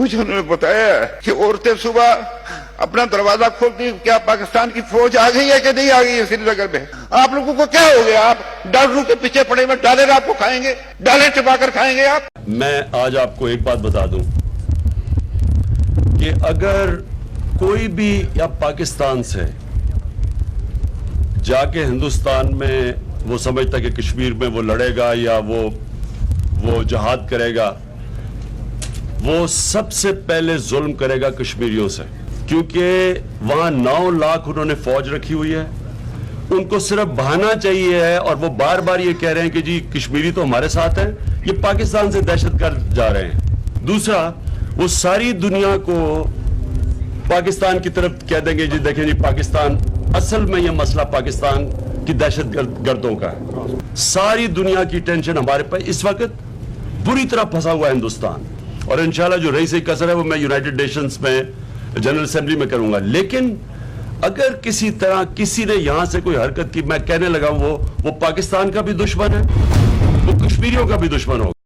مجھے انہوں نے بتایا کہ عورتیں صبح اپنا دروازہ کھولتی ہیں، کیا پاکستان کی فوج آ گئی ہے کہ نہیں آ گئی ہے سری نگر میں؟ آپ لوگوں کو کیا ہو گیا؟ آپ ڈالروں کے پیچھے پڑے ہوئے، ڈالر آپ کو کھائیں گے، ڈالر چبا کر کھائیں گے آپ؟ میں آج آپ کو ایک بات بتا دوں کہ اگر کوئی بھی یا پاکستان سے جا کے ہندوستان میں وہ سمجھتا کہ کشمیر میں وہ لڑے گا یا وہ جہاد کرے گا، وہ سب سے پہلے ظلم کرے گا کشمیریوں سے، کیونکہ وہاں 9 لاکھ انہوں نے فوج رکھی ہوئی ہے۔ ان کو صرف بہانا چاہیے ہے، اور وہ بار بار یہ کہہ رہے ہیں کہ جی کشمیری تو ہمارے ساتھ ہیں، یہ پاکستان سے دہشت گرد جا رہے ہیں۔ دوسرا، وہ ساری دنیا کو پاکستان کی طرف کہہ دیں گے جی دیکھیں جی پاکستان، اصل میں یہ مسئلہ پاکستان کی دہشت گردوں کا ہے۔ ساری دنیا کی ٹینشن ہمارے پاس اس وقت بری طرح پھنسا ہوا ہے ہندوستان، اور انشاءاللہ جو رئیس قصر ہے وہ میں یونائٹڈ نیشنز میں جنرل اسمبلی میں کروں گا۔ لیکن اگر کسی طرح کسی نے یہاں سے کوئی حرکت کی، میں کہنے لگا وہ پاکستان کا بھی دشمن ہے، وہ کشمیریوں کا بھی دشمن ہوگا۔